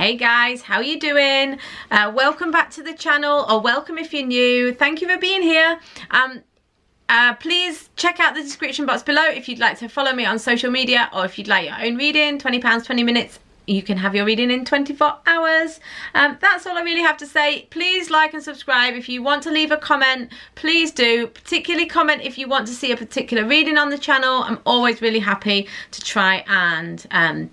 Hey guys, how are you doing? Welcome back to the channel, or welcome if you're new. Thank you for being here. Please check out the description box below if you'd like to follow me on social media, or if you'd like your own reading. £20, 20 minutes. You can have your reading in 24 hours. That's all I really have to say. Please like and subscribe. If you want to leave a comment, please do. Particularly comment if you want to see a particular reading on the channel. I'm always really happy to try and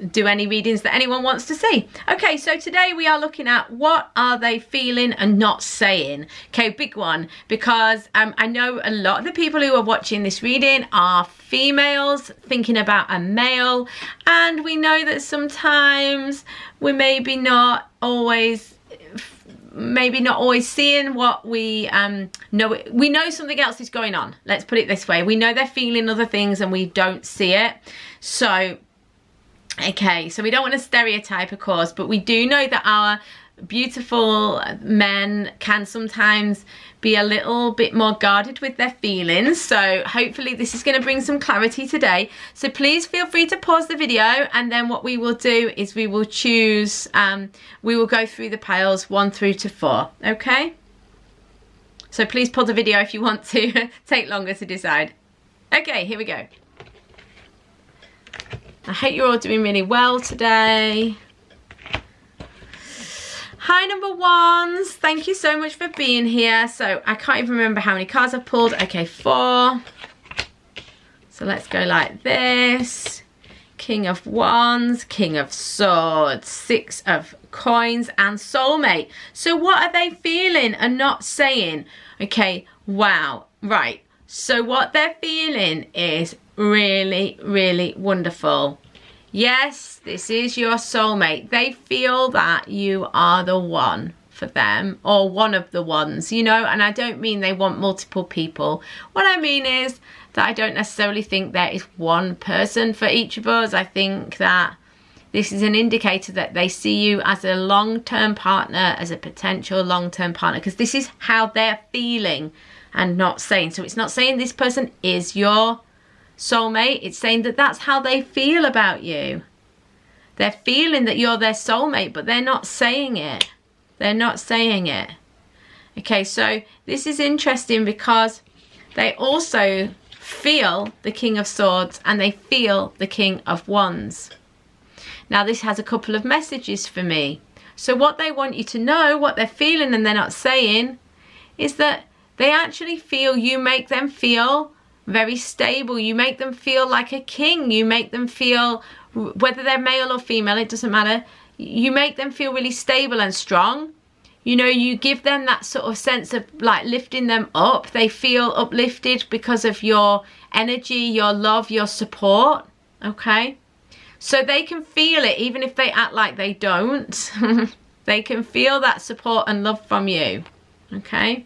do any readings that anyone wants to see. Okay, so today we are looking at what are they feeling and not saying. Okay, big one, because I know a lot of the people who are watching this reading are females thinking about a male, and we know that sometimes we maybe not always seeing what we know. We know something else is going on. Let's put it this way. We know they're feeling other things and we don't see it. So okay, so we don't want to stereotype, of course, but we do know that our beautiful men can sometimes be a little bit more guarded with their feelings. So hopefully this is going to bring some clarity today. So please feel free to pause the video, and then what we will do is we will choose, we will go through the piles 1 through to 4, okay? So please pause the video if you want to take longer to decide. Okay, here we go. I hope you're all doing really well today. Hi, number ones. Thank you so much for being here. So I can't even remember how many cards I've pulled. Okay, 4. So let's go like this. King of Wands, King of Swords, 6 of Coins, and Soulmate. So what are they feeling and not saying? Okay, wow. Right. So what they're feeling is really, really wonderful. Yes, this is your soulmate. They feel that you are the one for them, or one of the ones, you know, and I don't mean they want multiple people. What I mean is that I don't necessarily think there is one person for each of us. I think that this is an indicator that they see you as a long-term partner, as a potential long-term partner, because this is how they're feeling and not saying. So it's not saying this person is your soulmate. It's saying that that's how they feel about you. They're feeling that you're their soulmate, but they're not saying it. They're not saying it. Okay, so this is interesting because they also feel the King of Swords and they feel the King of Wands. Now this has a couple of messages for me. So what they want you to know, what they're feeling and they're not saying, is that they actually feel you make them feel very stable. You make them feel like a king. You make them feel, whether they're male or female, it doesn't matter. You make them feel really stable and strong. You know, you give them that sort of sense of like lifting them up. They feel uplifted because of your energy, your love, your support. Okay? So they can feel it even if they act like they don't. They can feel that support and love from you. Okay?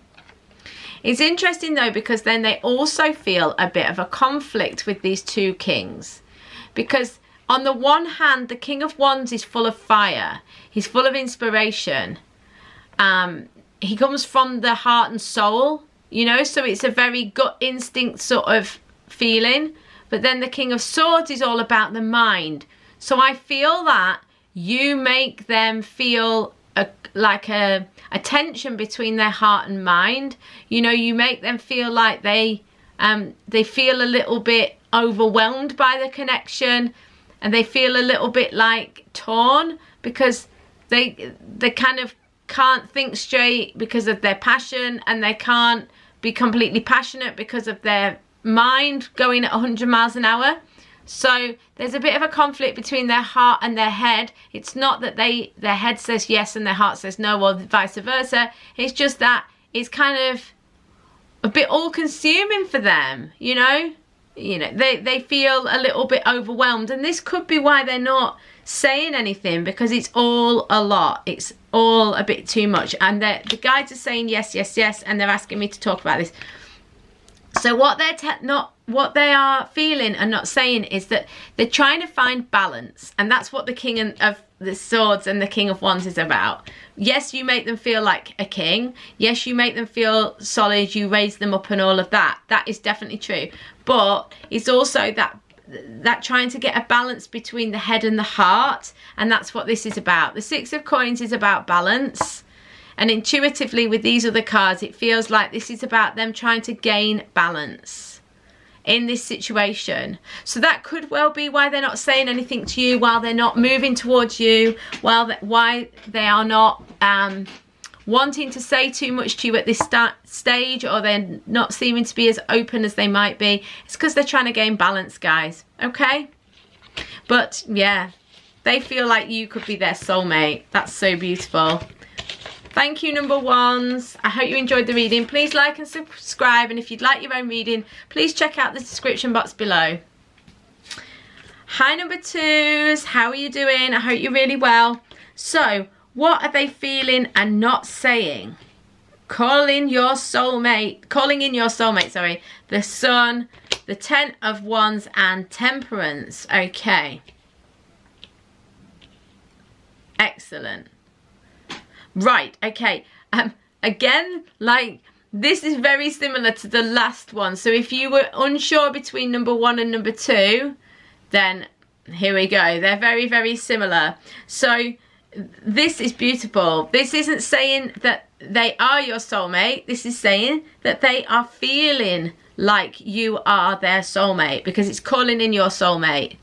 It's interesting though, because then they also feel a bit of a conflict with these two kings. Because on the one hand, the King of Wands is full of fire. He's full of inspiration. He comes from the heart and soul, you know, so it's a very gut instinct sort of feeling. But then the King of Swords is all about the mind. So I feel that you make them feel like a tension between their heart and mind. You know, you make them feel like they feel a little bit overwhelmed by the connection, and they feel a little bit like torn because they kind of can't think straight because of their passion, and they can't be completely passionate because of their mind going at 100 miles an hour. So there's a bit of a conflict between their heart and their head. It's not that their head says yes and their heart says no, or vice versa. It's just that it's kind of a bit all-consuming for them, you know. They feel a little bit overwhelmed, and this could be why they're not saying anything, because it's all a lot. It's all a bit too much, and the guides are saying yes, yes, yes, and they're asking me to talk about this. So what they are feeling and not saying is that they're trying to find balance, and that's what the King of the Swords and the King of Wands is about. Yes, you make them feel like a king. Yes, you make them feel solid. You raise them up and all of that. That is definitely true. But it's also that that trying to get a balance between the head and the heart, and that's what this is about. The Six of Coins is about balance, and intuitively with these other cards it feels like this is about them trying to gain balance in this situation. So that could well be why they're not saying anything to you, while they're not moving towards you, why they are not wanting to say too much to you at this stage, or they're not seeming to be as open as they might be. It's because they're trying to gain balance, guys, okay? But yeah, they feel like you could be their soulmate. That's so beautiful. Thank you, number ones. I hope you enjoyed the reading. Please like and subscribe, and if you'd like your own reading, please check out the description box below. Hi, number twos. How are you doing? I hope you're really well. So, what are they feeling and not saying? Calling in your soulmate, sorry. The Sun, the Ten of Wands, and Temperance. Okay. Excellent. Right, okay. Again, like, this is very similar to the last one. So if you were unsure between number one and number two, then here we go. They're very, very similar. So this is beautiful. This isn't saying that they are your soulmate. This is saying that they are feeling like you are their soulmate, because it's calling in your soulmate.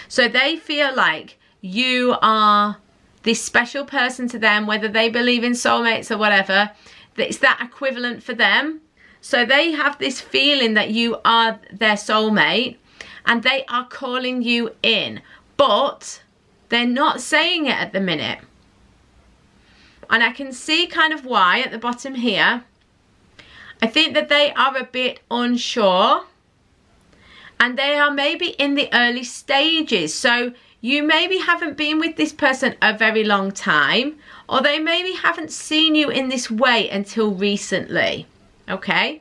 So they feel like you are this special person to them, whether they believe in soulmates or whatever. It's that equivalent for them. So they have this feeling that you are their soulmate, and they are calling you in, but they're not saying it at the minute. And I can see kind of why at the bottom here. I think that they are a bit unsure, and they are maybe in the early stages. So you maybe haven't been with this person a very long time, or they maybe haven't seen you in this way until recently, okay?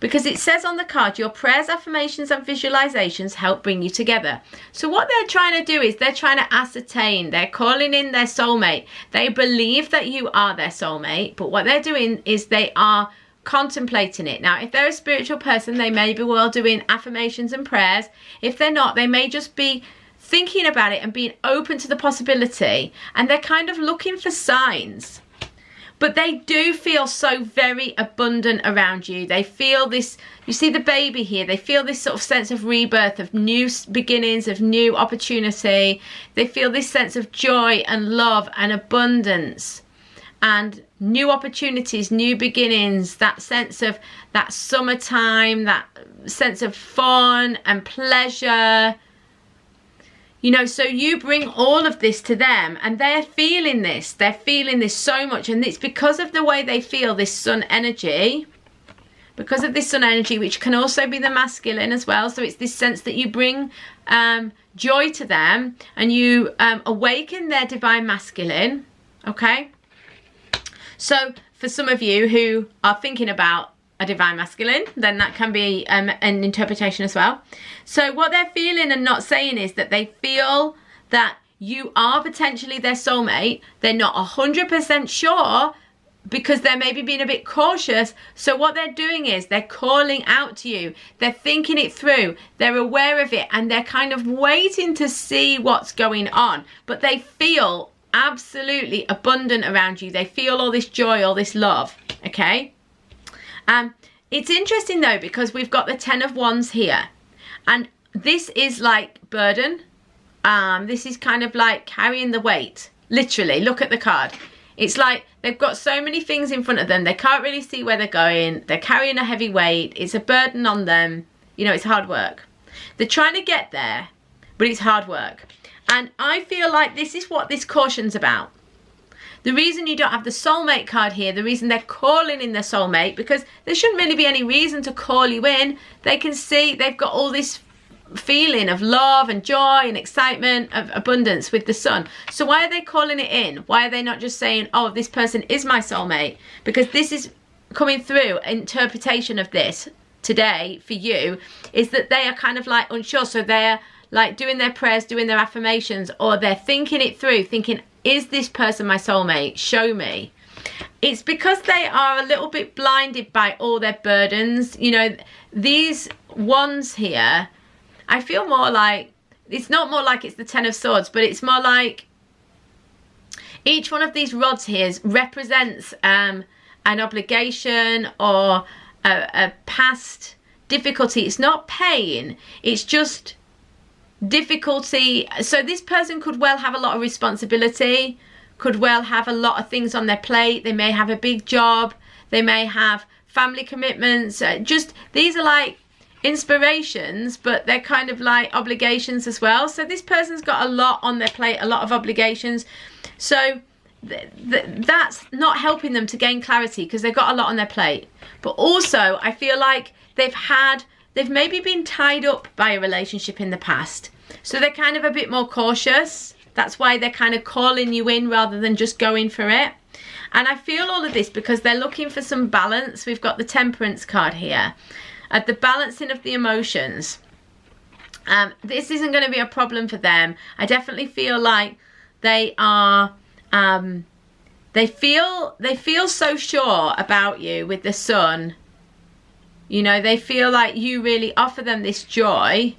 Because it says on the card, your prayers, affirmations and visualizations help bring you together. So what they're trying to do is they're trying to ascertain, they're calling in their soulmate. They believe that you are their soulmate, but what they're doing is they are contemplating it. Now, if they're a spiritual person, they may be well doing affirmations and prayers. If they're not, they may just be thinking about it and being open to the possibility, and they're kind of looking for signs. But they do feel so very abundant around you. They feel this, you see the baby here, they feel this sort of sense of rebirth, of new beginnings, of new opportunity. They feel this sense of joy and love and abundance and new opportunities, new beginnings, that sense of that summertime, that sense of fun and pleasure. You know, so you bring all of this to them, and they're feeling this. They're feeling this so much, and it's because of the way they feel this sun energy. Because of this sun energy, which can also be the masculine as well. So it's this sense that you bring joy to them, and you awaken their divine masculine, okay? So for some of you who are thinking about a divine masculine, then that can be an interpretation as well. So what they're feeling and not saying is that they feel that you are potentially their soulmate. They're not 100% sure, because they're maybe being a bit cautious. So what they're doing is they're calling out to you. They're thinking it through. They're aware of it, and they're kind of waiting to see what's going on. But they feel absolutely abundant around you. They feel all this joy, all this love, okay? It's interesting though, because we've got the Ten of Wands here, and this is like burden. This is kind of like carrying the weight. Literally, look at the card. It's like they've got so many things in front of them. They can't really see where they're going. They're carrying a heavy weight. It's a burden on them. You know, it's hard work. They're trying to get there, but it's hard work. And I feel like this is what this caution's about. The reason you don't have the soulmate card here, the reason they're calling in their soulmate, because there shouldn't really be any reason to call you in. They can see they've got all this feeling of love and joy and excitement, of abundance with the sun. So why are they calling it in? Why are they not just saying, oh, this person is my soulmate? Because this is coming through, interpretation of this today for you is that they are kind of like unsure. So they're like doing their prayers, doing their affirmations, or they're thinking it through, thinking, is this person my soulmate? Show me. It's because they are a little bit blinded by all their burdens. You know, these ones here, I feel more like, it's not more like it's the Ten of Swords, but it's more like each one of these rods here represents an obligation or a past difficulty. It's not pain, it's just difficulty. So this person could well have a lot of responsibility, could well have a lot of things on their plate. They may have a big job, they may have family commitments. Just these are like inspirations, but they're kind of like obligations as well. So this person's got a lot on their plate, a lot of obligations. So that's not helping them to gain clarity because they've got a lot on their plate. But also I feel like they've maybe been tied up by a relationship in the past. So they're kind of a bit more cautious. That's why they're kind of calling you in rather than just going for it. And I feel all of this because they're looking for some balance. We've got the Temperance card here. At the balancing of the emotions. This isn't going to be a problem for them. I definitely feel like they are, they feel so sure about you with the Sun. You know, they feel like you really offer them this joy.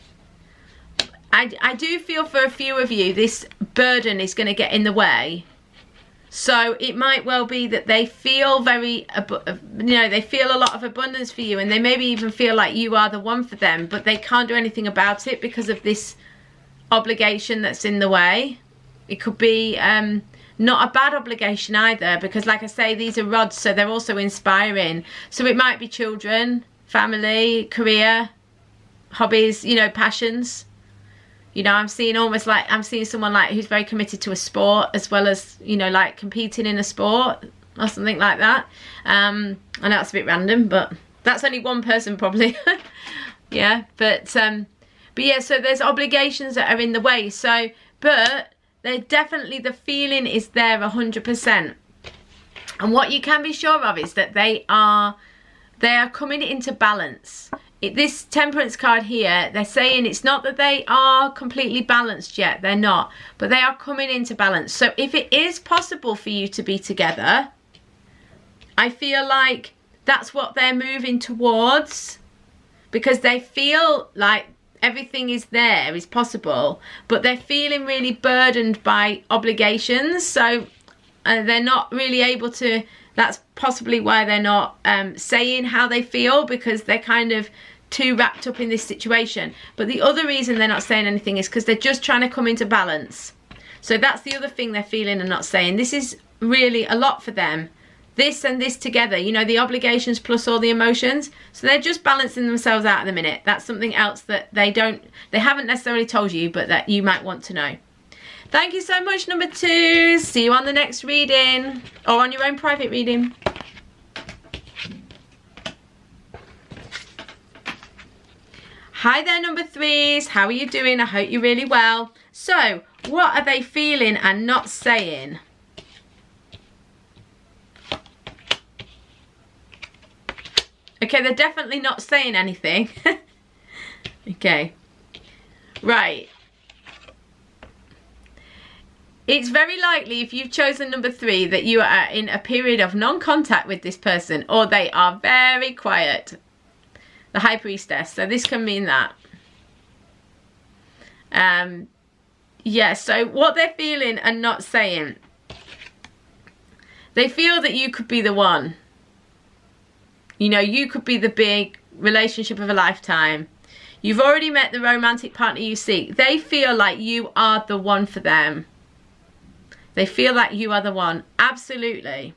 I do feel for a few of you, this burden is going to get in the way. So it might well be that they feel very, they feel a lot of abundance for you, and they maybe even feel like you are the one for them, but they can't do anything about it because of this obligation that's in the way. It could be not a bad obligation either, because like I say, these are rods, so they're also inspiring. So it might be children, family, career, hobbies, you know, passions. You know, I'm seeing someone like who's very committed to a sport as well as, you know, like competing in a sport or something like that. I know it's a bit random, but that's only one person probably. Yeah, but yeah, so there's obligations that are in the way. So, but they're definitely, the feeling is there 100%. And what you can be sure of is that they are coming into balance. This Temperance card here, they're saying it's not that they are completely balanced yet, they're not, but they are coming into balance. So if it is possible for you to be together, I feel like that's what they're moving towards, because they feel like everything is there, is possible, but they're feeling really burdened by obligations. So they're not really able to, that's possibly why they're not saying how they feel, because they're kind of too wrapped up in this situation. But the other reason they're not saying anything is because they're just trying to come into balance. So that's the other thing they're feeling and not saying. This is really a lot for them. This and this together, you know, the obligations plus all the emotions. So they're just balancing themselves out at the minute. That's something else that they haven't necessarily told you, but that you might want to know. Thank you so much, number 2. See you on the next reading, or on your own private reading. Hi there, number 3s. How are you doing? I hope you're really well. So, what are they feeling and not saying? Okay, they're definitely not saying anything. Okay. Right. It's very likely, if you've chosen number 3, that you are in a period of non-contact with this person, or they are very quiet. The High Priestess. So this can mean that. Yeah, so what they're feeling and not saying. They feel that you could be the one. You know, you could be the big relationship of a lifetime. You've already met the romantic partner you seek. They feel like you are the one for them. They feel like you are the one. Absolutely.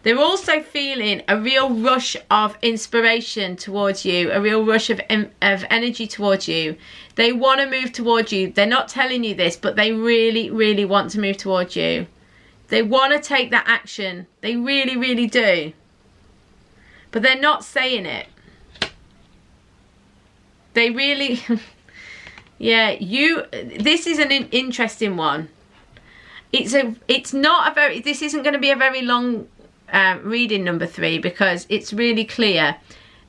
They're also feeling a real rush of inspiration towards you, a real rush of energy towards you. They want to move towards you. They're not telling you this, but they really, really want to move towards you. They want to take that action. They really, really do. But they're not saying it. They really... Yeah, this is an interesting one. It's not a very... This isn't going to be a very long... reading, number 3, because it's really clear.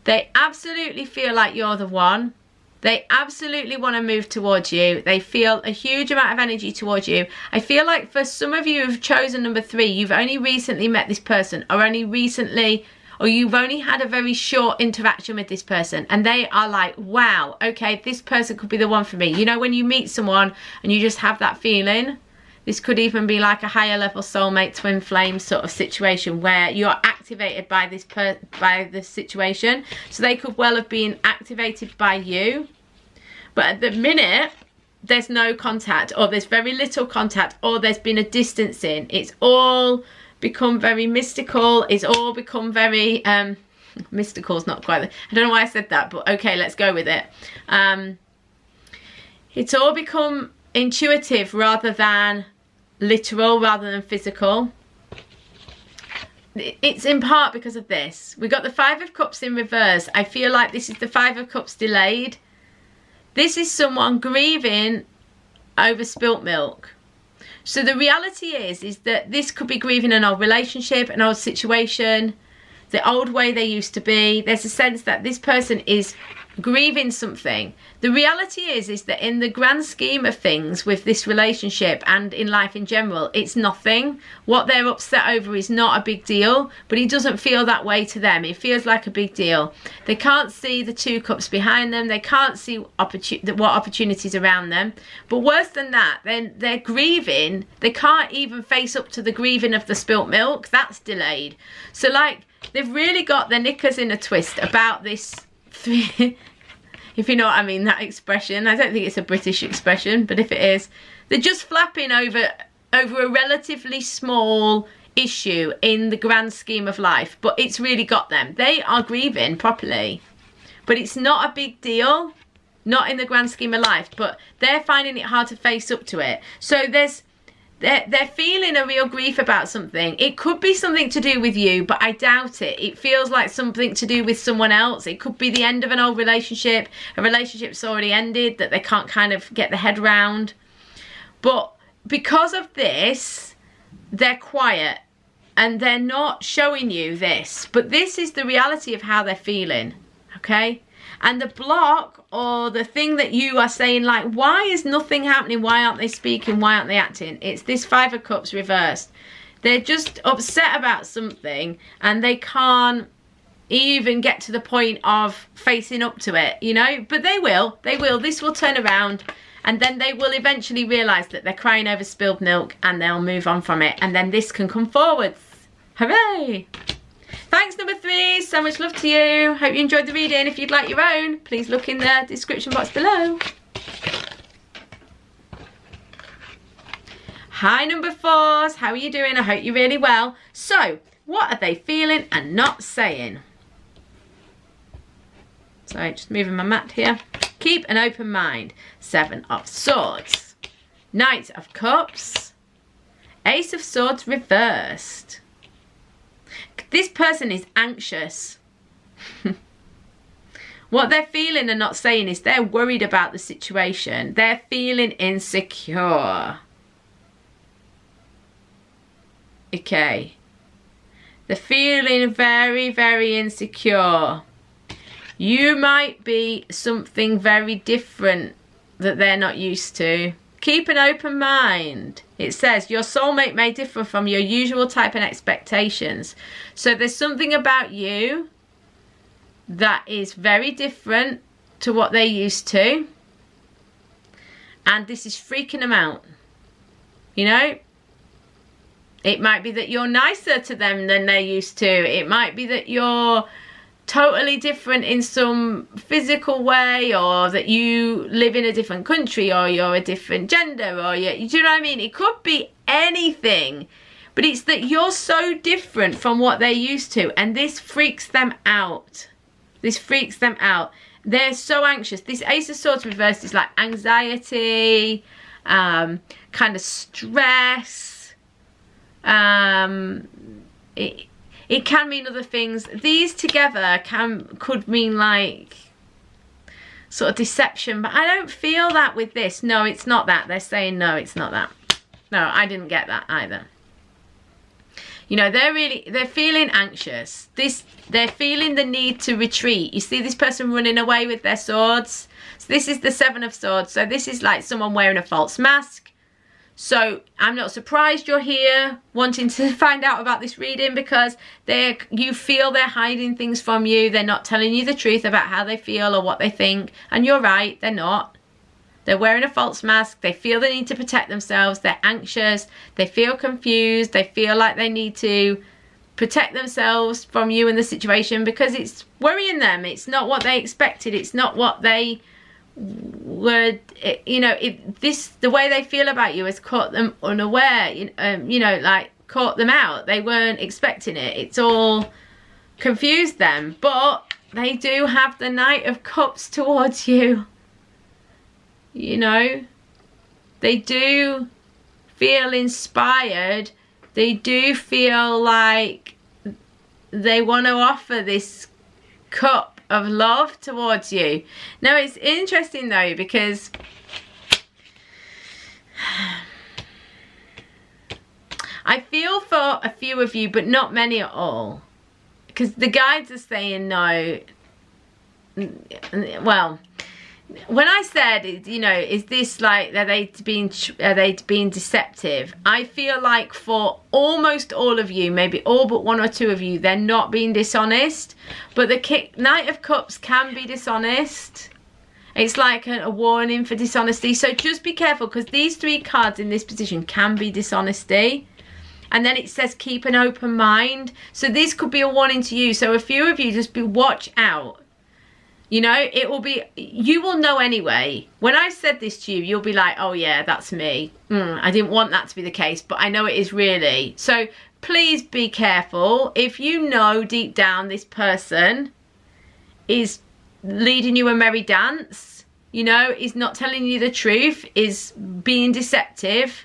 They absolutely feel like you're the one. They absolutely want to move towards you. They feel a huge amount of energy towards you. I feel like for some of you who've chosen number 3, you've only recently met this person, or only recently, or you've only had a very short interaction with this person and they are like, wow, okay, this person could be the one for me. You know, when you meet someone and you just have that feeling, this could even be like a higher level soulmate, twin flame sort of situation where you're activated by this situation. So they could well have been activated by you, but at the minute there's no contact, or there's very little contact, or there's been a distancing. It's all become very mystical. It's all become very mystical's not quite, I don't know why I said that, but okay, let's go with it. It's all become intuitive rather than literal, rather than physical. It's in part because of this. We got the Five of Cups in reverse. I feel like this is the Five of Cups delayed. This is someone grieving over spilt milk. So the reality is that this could be grieving an old relationship, an old situation, the old way they used to be. There's a sense that this person is grieving something. The reality is that in the grand scheme of things with this relationship and in life in general, it's nothing. What they're upset over is not a big deal, but it doesn't feel that way to them. It feels like a big deal. They can't see the two cups behind them. They can't see what opportunities around them. But worse than that, then they're grieving. They can't even face up to the grieving of the spilt milk. That's delayed. So like, they've really got their knickers in a twist about this if you know what I mean, that expression. I don't think it's a British expression, but if it is, they're just flapping over a relatively small issue in the grand scheme of life, but it's really got them. They are grieving properly, but it's not a big deal, not in the grand scheme of life, but they're finding it hard to face up to it. So they're feeling a real grief about something. It could be something to do with you, but I doubt it. It feels like something to do with someone else. It could be the end of an old relationship. A relationship's already ended that they can't kind of get the head round. But because of this, they're quiet and they're not showing you this. But this is the reality of how they're feeling, okay? And the block, or the thing that you are saying, like, why is nothing happening? Why aren't they speaking? Why aren't they acting? It's this Five of Cups reversed. They're just upset about something and they can't even get to the point of facing up to it, you know? But they will. They will. This will turn around and then they will eventually realise that they're crying over spilled milk and they'll move on from it. And then this can come forwards. Hooray! Thanks, number 3. So much love to you. Hope you enjoyed the reading. If you'd like your own, please look in the description box below. Hi, number 4s. How are you doing? I hope you're really well. So, what are they feeling and not saying? Sorry, just moving my mat here. Keep an open mind. 7 of Swords. Knight of Cups. Ace of Swords reversed. This person is anxious. What they're feeling and not saying is they're worried about the situation. They're feeling insecure. Okay. They're feeling very, very insecure. You might be something very different that they're not used to. Keep an open mind. It says your soulmate may differ from your usual type and expectations. So there's something about you that is very different to what they're used to. And this is freaking them out. You know? It might be that you're nicer to them than they're used to. It might be that you're totally different in some physical way, or that you live in a different country, or you're a different gender, or do you know what I mean? It could be anything, but it's that you're so different from what they're used to, and this freaks them out. This freaks them out. They're so anxious. This Ace of Swords reversed is like anxiety, kind of stress. It can mean other things. These together could mean like sort of deception, but I don't feel that with this. No, it's not that. They're saying no, it's not that. No, I didn't get that either. You know, they're feeling anxious. They're feeling the need to retreat. You see this person running away with their swords. So this is the 7 of Swords. So this is like someone wearing a false mask, So I'm not surprised you're here wanting to find out about this reading, because you feel they're hiding things from you. They're not telling you the truth about how they feel or what they think. And you're right, they're not. They're wearing a false mask. They feel they need to protect themselves. They're anxious. They feel confused. They feel like they need to protect themselves from you and the situation because it's worrying them. It's not what they expected. It's not what they would, you know, the way they feel about you has caught them unaware, you know, like caught them out. They weren't expecting it. It's all confused them, but they do have the Knight of Cups towards you. You know, they do feel inspired. They do feel like they want to offer this cup of love towards you. Now it's interesting though, because I feel for a few of you, but not many at all, because the guides are saying no. Well, when I said, you know, is this like, are they being deceptive? I feel like for almost all of you, maybe all but one or two of you, they're not being dishonest. But the Knight of Cups can be dishonest. It's like a warning for dishonesty. So just be careful, because these three cards in this position can be dishonesty. And then it says keep an open mind. So this could be a warning to you. So a few of you, just watch out. You know, it will be, you will know anyway. When I said this to you, you'll be like, oh yeah, that's me. I didn't want that to be the case, but I know it is really. So please be careful. If you know deep down this person is leading you a merry dance, you know, is not telling you the truth, is being deceptive,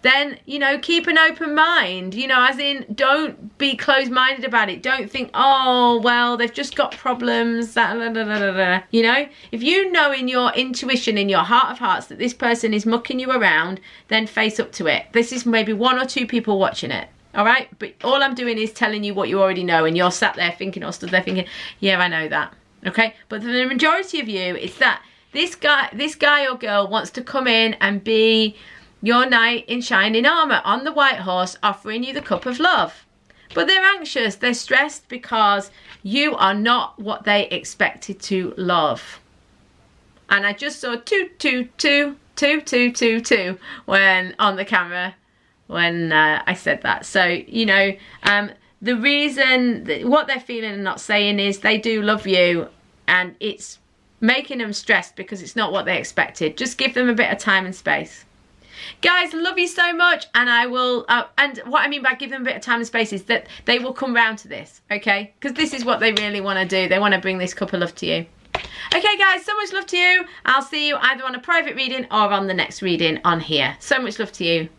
then, you know, keep an open mind, you know, as in don't be closed-minded about it. Don't think, oh, well, they've just got problems, you know. If you know in your intuition, in your heart of hearts, that this person is mucking you around, then face up to it. This is maybe one or two people watching it, all right? But all I'm doing is telling you what you already know, and you're sat there thinking or stood there thinking, yeah, I know that, okay? But for the majority of you, it's that this guy or girl wants to come in and be your knight in shining armor on the white horse, offering you the cup of love. But they're anxious, they're stressed, because you are not what they expected to love. And I just saw 2, 2, 2, 2, 2, 2, 2 when on the camera when I said that. So, you know, the reason what they're feeling and not saying is they do love you, and it's making them stressed because it's not what they expected. Just give them a bit of time and space. Guys, love you so much, and I will, and what I mean by give them a bit of time and space is that they will come round to this, okay? Because this is what they really want to do. They want to bring this cup of love to you. Okay, guys, so much love to you. I'll see you either on a private reading or on the next reading on here. So much love to you.